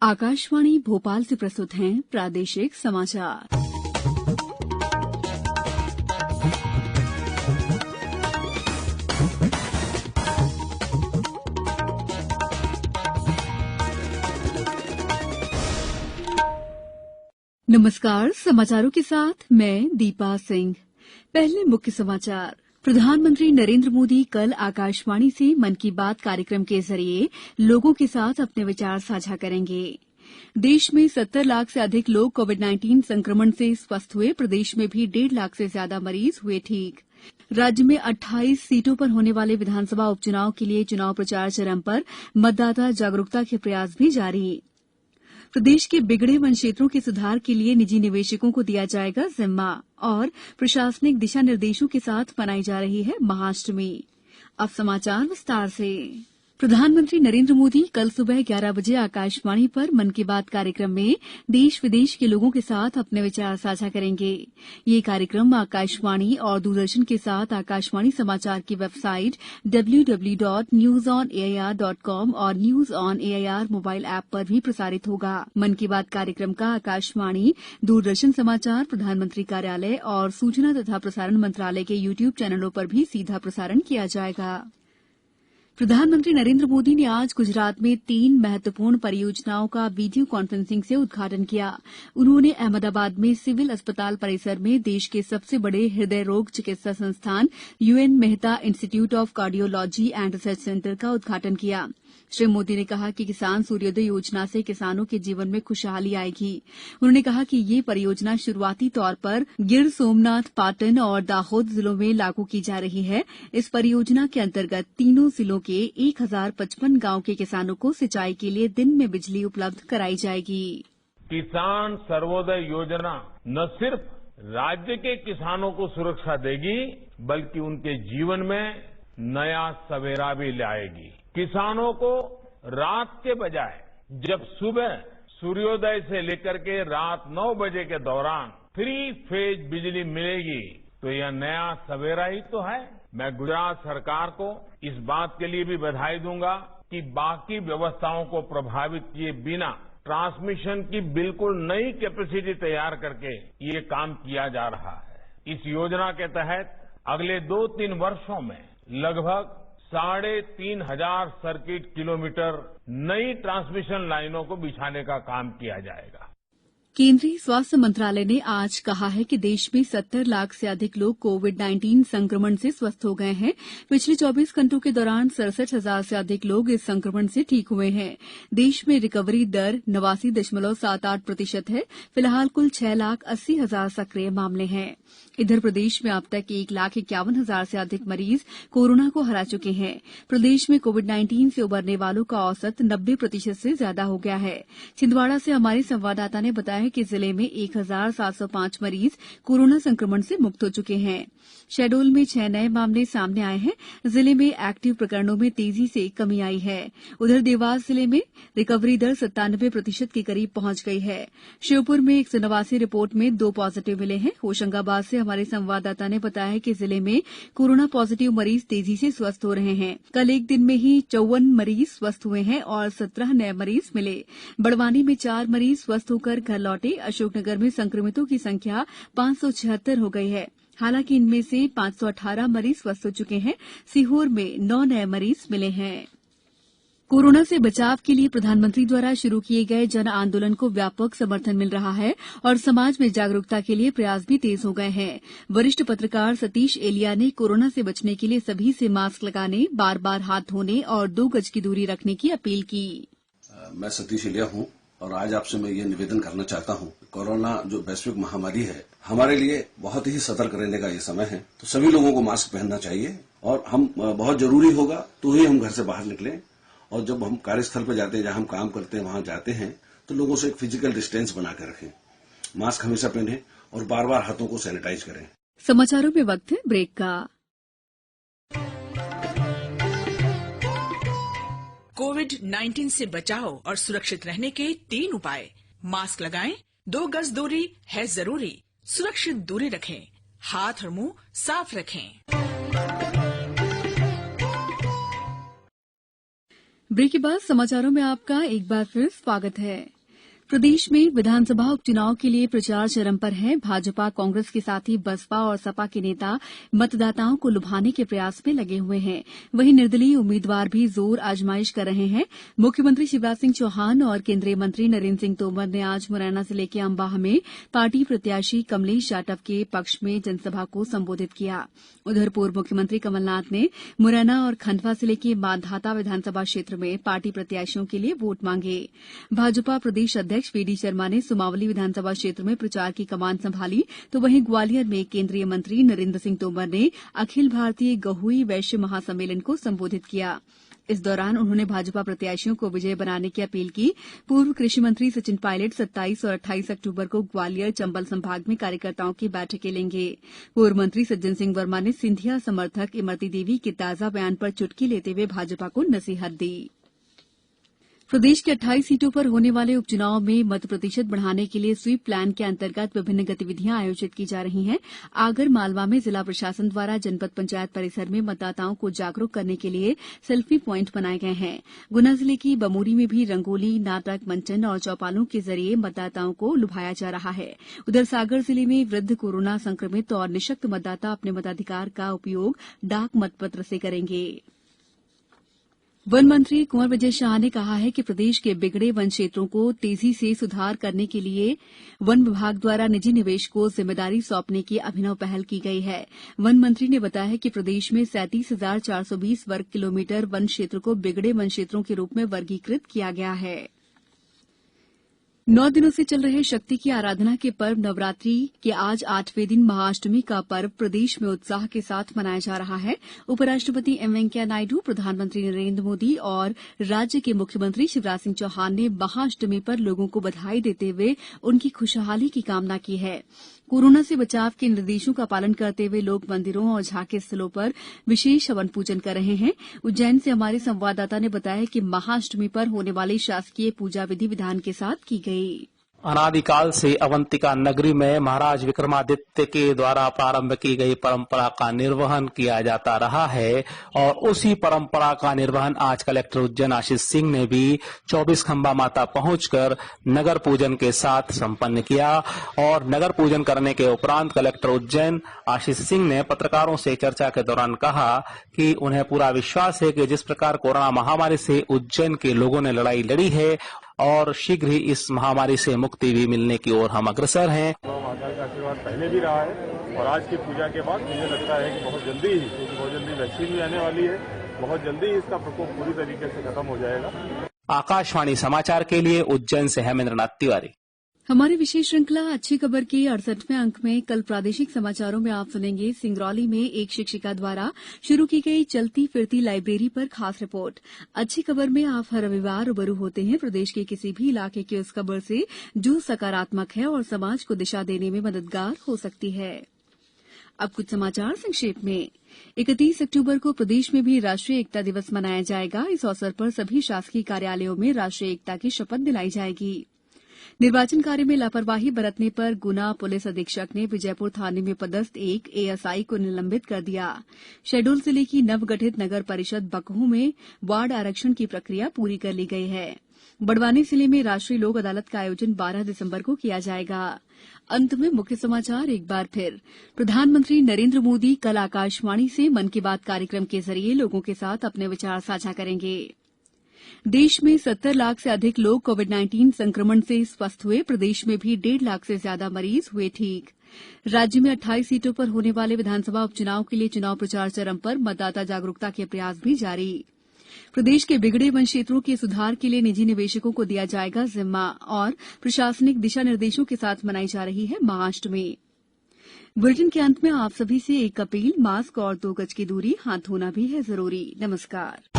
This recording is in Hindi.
आकाशवाणी भोपाल से प्रस्तुत हैं प्रादेशिक समाचार। नमस्कार, समाचारों के साथ मैं दीपा सिंह। पहले मुख्य समाचार। प्रधानमंत्री नरेंद्र मोदी कल आकाशवाणी से मन की बात कार्यक्रम के जरिए लोगों के साथ अपने विचार साझा करेंगे। देश में 70 लाख से अधिक लोग कोविड-19 संक्रमण से स्वस्थ हुए। प्रदेश में भी 1.5 लाख से ज्यादा मरीज हुए ठीक। राज्य में 28 सीटों पर होने वाले विधानसभा उपचुनाव के लिए चुनाव प्रचार चरम पर। मतदाता जागरूकता के प्रयास भी जारी। प्रदेश के बिगड़े वन क्षेत्रों के सुधार के लिए निजी निवेशकों को दिया जाएगा जिम्मा। और प्रशासनिक दिशा निर्देशों के साथ मनाई जा रही है महाअष्टमी। अब समाचार विस्तार से। प्रधानमंत्री नरेंद्र मोदी कल सुबह 11 बजे आकाशवाणी पर मन की बात कार्यक्रम में देश विदेश के लोगों के साथ अपने विचार साझा करेंगे। ये कार्यक्रम आकाशवाणी और दूरदर्शन के साथ आकाशवाणी समाचार की वेबसाइट www.newsonair.com और news on AIR mobile app पर भी प्रसारित होगा। मन की बात कार्यक्रम का आकाशवाणी, दूरदर्शन समाचार, प्रधानमंत्री कार्यालय और सूचना तथा प्रसारण मंत्रालय के यूट्यूब चैनलों पर भी सीधा प्रसारण किया जाएगा। प्रधानमंत्री नरेंद्र मोदी ने आज गुजरात में 3 महत्वपूर्ण परियोजनाओं का वीडियो कॉन्फ्रेंसिंग से उद्घाटन किया। उन्होंने अहमदाबाद में सिविल अस्पताल परिसर में देश के सबसे बड़े हृदय रोग चिकित्सा संस्थान UN Mehta institute of cardiology and research centre का उद्घाटन किया। श्री मोदी ने कहा कि किसान सूर्योदय योजना से किसानों के जीवन में खुशहाली आएगी। उन्होंने कहा कि ये परियोजना शुरुआती तौर पर गिर सोमनाथ, पाटन और दाहोद जिलों में लागू की जा रही है। इस परियोजना के अंतर्गत तीनों जिलों के 1055 गांव के किसानों को सिंचाई के लिए दिन में बिजली उपलब्ध कराई जाएगी। किसान सर्वोदय योजना न सिर्फ राज्य के किसानों को सुरक्षा देगी, बल्कि उनके जीवन में नया सवेरा भी लाएगी। किसानों को रात के बजाय जब सुबह सूर्योदय से लेकर के रात 9 बजे के दौरान 3 फेज बिजली मिलेगी तो यह नया सवेरा ही तो है। मैं गुजरात सरकार को इस बात के लिए भी बधाई दूंगा कि बाकी व्यवस्थाओं को प्रभावित किए बिना ट्रांसमिशन की बिल्कुल नई कैपेसिटी तैयार करके ये काम किया जा रहा है। इस योजना के तहत अगले 2-3 वर्षों में लगभग 3,500 सर्किट किलोमीटर नई ट्रांसमिशन लाइनों को बिछाने का काम किया जाएगा। केंद्रीय स्वास्थ्य मंत्रालय ने आज कहा है कि देश में 70 लाख से अधिक लोग कोविड-19 संक्रमण से स्वस्थ हो गए हैं। पिछले 24 घंटों के दौरान 67,000 से अधिक लोग इस संक्रमण से ठीक हुए हैं। देश में रिकवरी दर 89.78% है। फिलहाल कुल 6,80,000 सक्रिय मामले हैं। इधर प्रदेश में अब तक 1,51,000 से अधिक मरीज कोरोना को हरा चुके हैं। प्रदेश में कोविड-19 से उबरने वालों का औसत 90% से ज्यादा हो गया है। छिंदवाड़ा से हमारे संवाददाता ने बताया कि जिले में 1,705 मरीज कोरोना संक्रमण से मुक्त हो चुके हैं। शहडोल में 6 नए मामले सामने आए हैं। जिले में एक्टिव प्रकरणों में तेजी से कमी आई है। उधर देवास जिले में रिकवरी दर 97% के करीब पहुंच गई है। श्योपुर में 189 रिपोर्ट में 2 पॉजिटिव मिले हैं। होशंगाबाद से हमारे संवाददाता ने बताया कि जिले में कोरोना पॉजिटिव मरीज तेजी से स्वस्थ हो रहे हैं। कल एक दिन में ही 54 मरीज स्वस्थ हुए हैं और 17 नए मरीज मिले। बड़वानी में 4 मरीज स्वस्थ होकर घर लौटे। अशोकनगर में संक्रमितों की संख्या 576 हो गई है। हालांकि इनमें से 518 मरीज स्वस्थ हो चुके हैं। सीहोर में 9 नए मरीज मिले हैं। कोरोना से बचाव के लिए प्रधानमंत्री द्वारा शुरू किए गए जन आंदोलन को व्यापक समर्थन मिल रहा है और समाज में जागरूकता के लिए प्रयास भी तेज हो गए हैं। वरिष्ठ पत्रकार सतीश एलिया ने कोरोना से बचने के लिए सभी से मास्क लगाने, बार-बार हाथ धोने और 2 गज की दूरी रखने की अपील की। मैं सतीश एलिया हूं और आज आपसे मैं ये निवेदन करना चाहता हूं। कोरोना जो वैश्विक महामारी है, हमारे लिए बहुत ही सतर्क रहने का ये समय है। तो सभी लोगों को मास्क पहनना चाहिए और हम बहुत जरूरी होगा तो ही हम घर से बाहर निकलें। और जब हम कार्यस्थल पर जाते हैं, जहां हम काम करते हैं, वहां जाते हैं तो लोगों से एक फिजिकल डिस्टेंस बना कर रखें। मास्क हमेशा पहनें और बार-बार हाथों को सैनिटाइज करें। समाचारों में वक्त है ब्रेक का। कोविड-19 से बचाव और सुरक्षित रहने के 3 उपाय। मास्क लगाएं, 2 गज दूरी है जरूरी, सुरक्षित दूरी रखें, हाथ और मुंह साफ रखें। ब्रेक के बाद समाचारों में आपका एक बार फिर स्वागत है। प्रदेश में विधानसभा उपचुनाव के लिए प्रचार चरम पर है। भाजपा, कांग्रेस के साथ ही बसपा और सपा के नेता मतदाताओं को लुभाने के प्रयास में लगे हुए हैं। वहीं निर्दलीय उम्मीदवार भी जोर आजमाइश कर रहे हैं। मुख्यमंत्री शिवराज सिंह चौहान और केंद्रीय मंत्री नरेंद्र सिंह तोमर ने आज मुरैना जिले के अंबाह में पार्टी प्रत्याशी कमलेश जाटव के पक्ष में जनसभा को संबोधित किया। उधर पूर्व मुख्यमंत्री कमलनाथ ने मुरैना और खंडवा जिले के मांधाता विधानसभा क्षेत्र में पार्टी प्रत्याशियों के लिए वोट मांगे। भाजपा प्रदेश अध्यक्ष वीडी शर्मा ने सुमावली विधानसभा क्षेत्र में प्रचार की कमान संभाली, तो वहीं ग्वालियर में केंद्रीय मंत्री नरेंद्र सिंह तोमर ने अखिल भारतीय गहोई वैश्य महासम्मेलन को संबोधित किया। इस दौरान उन्होंने भाजपा प्रत्याशियों को विजय बनाने की अपील की। पूर्व कृषि मंत्री सचिन पायलट 27 और 28 अक्टूबर को ग्वालियर चंबल संभाग में कार्यकर्ताओं की बैठकें लेंगे। पूर्व मंत्री सज्जन सिंह वर्मा ने सिंधिया समर्थक इमरती देवी के ताजा बयान पर चुटकी लेते हुए भाजपा को नसीहत दी। प्रदेश के 28 सीटों पर होने वाले उपचुनाव में मत प्रतिशत बढ़ाने के लिए स्वीप प्लान के अंतर्गत विभिन्न गतिविधियां आयोजित की जा रही हैं। आगर मालवा में जिला प्रशासन द्वारा जनपद पंचायत परिसर में मतदाताओं को जागरूक करने के लिए सेल्फी प्वाइंट बनाए गए हैं। गुना जिले की बमोरी में भी रंगोली, नाटक मंचन और चौपालों के जरिए मतदाताओं को लुभाया जा रहा है। उधर सागर जिले में वृद्ध, कोरोना संक्रमित और निःशक्त मतदाता अपने मताधिकार का उपयोग डाक मतपत्र से करेंगे। वन मंत्री कुंवर विजय शाह ने कहा है कि प्रदेश के बिगड़े वन क्षेत्रों को तेजी से सुधार करने के लिए वन विभाग द्वारा निजी निवेश को जिम्मेदारी सौंपने की अभिनव पहल की गई है। वन मंत्री ने बताया कि प्रदेश में 37,420 वर्ग किलोमीटर वन क्षेत्र को बिगड़े वन क्षेत्रों के रूप में वर्गीकृत किया गया है। 9 दिनों से चल रहे शक्ति की आराधना के पर्व नवरात्रि के आज 8वें दिन महाअष्टमी का पर्व प्रदेश में उत्साह के साथ मनाया जा रहा है। उपराष्ट्रपति एम वेंकैया नायडू, प्रधानमंत्री नरेंद्र मोदी और राज्य के मुख्यमंत्री शिवराज सिंह चौहान ने महाअष्टमी पर लोगों को बधाई देते हुए उनकी खुशहाली की कामना की है। कोरोना से बचाव के निर्देशों का पालन करते हुए लोग मंदिरों और झांकी स्थलों पर विशेष हवन पूजन कर रहे हैं। उज्जैन से हमारे संवाददाता ने बताया कि महाअष्टमी पर होने वाली शासकीय पूजा विधि विधान के साथ की गई। अनादिकाल से अवंतिका नगरी में महाराज विक्रमादित्य के द्वारा प्रारंभ की गई परंपरा का निर्वहन किया जाता रहा है और उसी परंपरा का निर्वहन आज कलेक्टर उज्जैन आशीष सिंह ने भी 24 खंबा माता पहुंचकर नगर पूजन के साथ संपन्न किया। और नगर पूजन करने के उपरांत कलेक्टर उज्जैन आशीष सिंह ने पत्रकारों से चर्चा के दौरान कहा कि उन्हें पूरा विश्वास है कि जिस प्रकार कोरोना महामारी से उज्जैन के लोगों ने लड़ाई लड़ी है और शीघ्र ही इस महामारी से मुक्ति भी मिलने की ओर हम अग्रसर हैं। माता का आशीर्वाद पहले भी रहा है और आज की पूजा के बाद मुझे लगता है कि बहुत जल्दी ही, क्योंकि बहुत जल्दी वैक्सीन भी आने वाली है, बहुत जल्दी ही इसका प्रकोप पूरी तरीके से खत्म हो जाएगा। आकाशवाणी समाचार के लिए उज्जैन से हेमेंद्र नाथ तिवारी। हमारी विशेष श्रृंखला अच्छी खबर के 68वें अंक में कल प्रादेशिक समाचारों में आप सुनेंगे सिंगरौली में एक शिक्षिका द्वारा शुरू की गई चलती फिरती लाइब्रेरी पर खास रिपोर्ट। अच्छी खबर में आप हर रविवार रूबरू होते हैं प्रदेश के किसी भी इलाके की उस खबर से जो सकारात्मक है और समाज को दिशा देने में मददगार हो सकती है। अब कुछ समाचार संक्षेप में। 31 अक्टूबर को प्रदेश में भी राष्ट्रीय एकता दिवस मनाया जाएगा। इस अवसर पर सभी शासकीय कार्यालयों में राष्ट्रीय एकता की शपथ दिलाई जाएगी। निर्वाचन कार्य में लापरवाही बरतने पर गुना पुलिस अधीक्षक ने विजयपुर थाने में पदस्थ एक एएसआई को निलंबित कर दिया। शहडोल जिले की नवगठित नगर परिषद बकहू में वार्ड आरक्षण की प्रक्रिया पूरी कर ली गई है। बड़वानी जिले में राष्ट्रीय लोक अदालत का आयोजन 12 दिसंबर को किया जाएगा। अंत में मुख्य समाचार एक बार फिर। प्रधानमंत्री नरेंद्र मोदी कल आकाशवाणी से मन की बात कार्यक्रम के जरिए लोगों के साथ अपने विचार साझा करेंगे। देश में 70 लाख से अधिक लोग कोविड-19 संक्रमण से स्वस्थ हुए। प्रदेश में भी 1.5 लाख से ज्यादा मरीज हुए ठीक। राज्य में 28 सीटों पर होने वाले विधानसभा उपचुनाव के लिए चुनाव प्रचार चरम पर, मतदाता जागरूकता के प्रयास भी जारी। प्रदेश के बिगड़े वन क्षेत्रों के सुधार के लिए निजी निवेशकों को दिया जाएगा जिम्मा और प्रशासनिक दिशा निर्देशों के साथ मनाई जा रही है महाअष्टमी। बुलेटिन के अंत में आप सभी से एक अपील, मास्क और 2 गज की दूरी, हाथ धोना भी है जरूरी। नमस्कार।